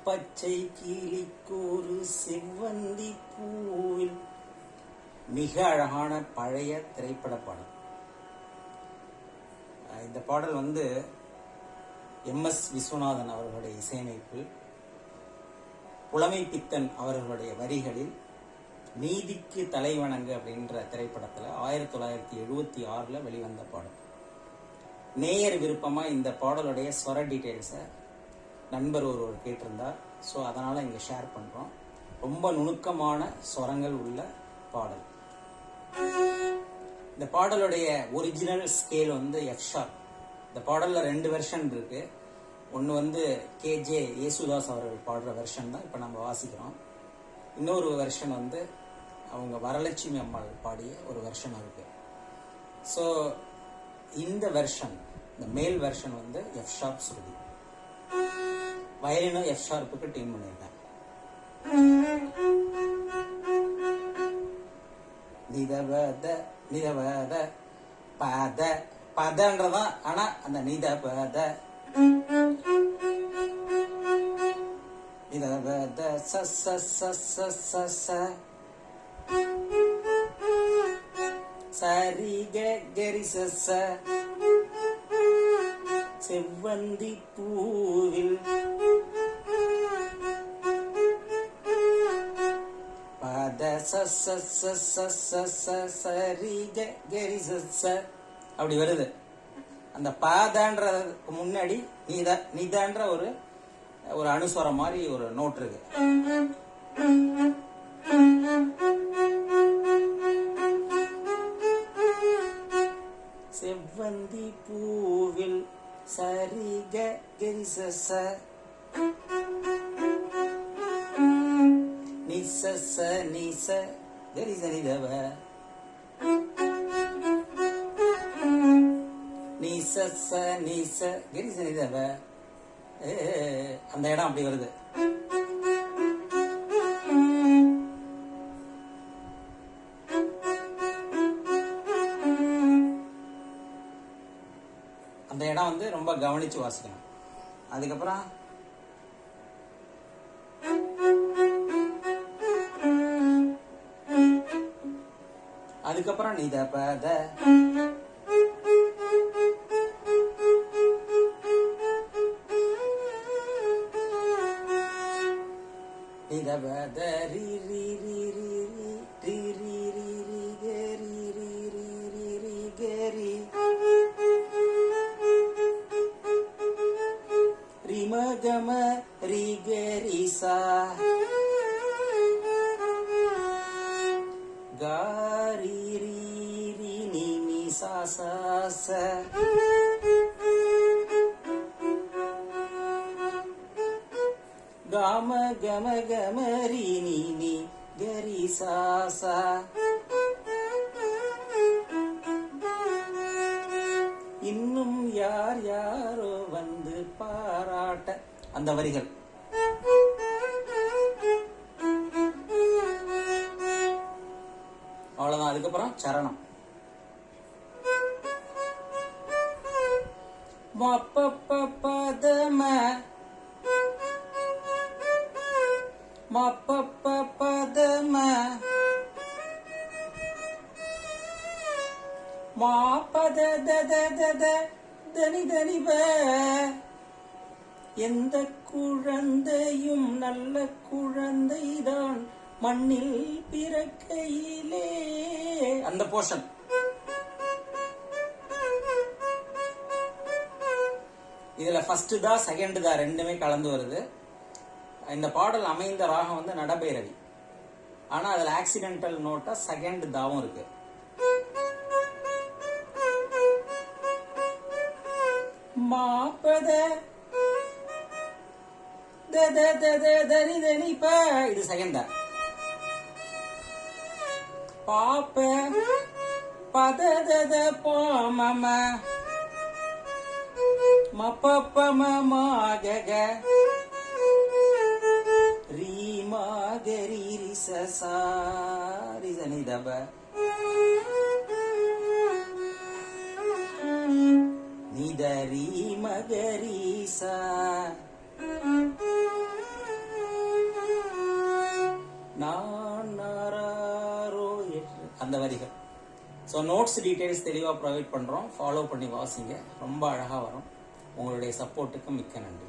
பச்சை கிளிக்கூறு செவ்வந்தி பூவில். மிக அழகான பழைய திரைப்பட பாடல். இந்த பாடல் எம்.எஸ். விஸ்வநாதன் அவர்களுடைய இசையமைப்பில், புலமை பித்தன் அவர்களுடைய வரிகளில், நீதிக்கு தலைவணங்கு அப்படின்ற திரைப்படத்தில் 1976 வெளிவந்த பாடல். நேயர் விருப்பமா இந்த பாடலுடைய ஸ்வர டீட்டெயில்ஸை நண்பர் ஒருவர் கேட்டிருந்தார். ஸோ அதனால் இங்கே ஷேர் பண்ணுறோம். ரொம்ப நுணுக்கமான ஸ்வரங்கள் உள்ள பாடல். இந்த பாடலுடைய ஒரிஜினல் ஸ்கேல் எஃப் ஷார்ப். இந்த பாடலில் 2 வெர்ஷன் இருக்கு. ஒன்று கேஜே யேசுதாஸ் அவர்கள் பாடுற வெர்ஷன் தான் இப்போ நம்ம வாசிக்கிறோம். இன்னொரு வெர்ஷன் அவங்க வரலட்சுமி அம்மாள் பாடிய ஒரு வெர்ஷன் இருக்கு. ஸோ இந்த வெர்ஷன், இந்த மேல் வெர்ஷன் எஃப் ஷார்ப் ஸ்ருதி. வயலினும் எஃப் ஷார்ப்புக்கு டியூன் பண்ணியிருக்கேன். நிதபத நிதபத பத பதன்றதான். ஆனா அந்த நிதபத நிதபத ச ச ச ச ச ச சரி கரி ச ச செவ்வந்தி பூவில் பத ச ச ச ச ச ச சரி கரி ச ச அப்படி வருது. அந்த பாதன்றதுக்கு முன்னாடி நிதன்ற ஒரு அனுஸ்வரம் மாதிரி ஒரு நோட் இருக்கு. செவ்வந்தி பூவில் சரிக கரிசச நிசச நிச கரிசனிதவ நிசச நிச கரிசனிதவ. அந்த இடம் அப்படி வருது. அந்த இடம் ரொம்ப கவனிச்சு வாசிக்கணும். அதுக்கப்புறம் நித பத நித பத ரி ரி ரி ரி ரி ரி ரி ரி கரி ரி ரி ரி ரி கரி ரிமகம ரி கரி சா காரி ரி ரி நி நி சா சா ச காம கம கம ரி நி நி கரி சா சா. இன்னும் யார் யாரோ பாராட்ட அந்த வரிகள். அவ்வளவுதான். அதுக்கப்புறம் சரணம். மப்பப்பதம மப்பப்பதம மாபத தத தத தனி தனிப. எந்த குழந்தையும் நல்ல குழந்தைதான் மண்ணில் பிறக்கையிலே. அந்த போர்ஷன். இதுல ஃபர்ஸ்ட் தான் செகண்ட் தான் ரெண்டுமே கலந்து வருது. இந்த பாடல் அமைந்த ராகம் நடபைரவி. ஆனா அதுல ஆக்சிடென்டல் நோட்டா செகண்ட் தாவும் இருக்கு. மாப்பத தத தத தனி தனிப. இது செகண்ட் தான். பாப்ப பத தத பாமம மப்பம மாகக ரீமாகரி ரிசசா ரிசனிதப. நிதரி மகரீசா அந்த வரிகள். ஸோ நோட்ஸ் டீட்டெயில்ஸ் தெளிவாக ப்ரொவைட் பண்ணுறோம், ஃபாலோ பண்ணி வாசிங்க, ரொம்ப அழகாக வரும். உங்களுடைய சப்போர்ட்டுக்கு மிக்க நன்றி.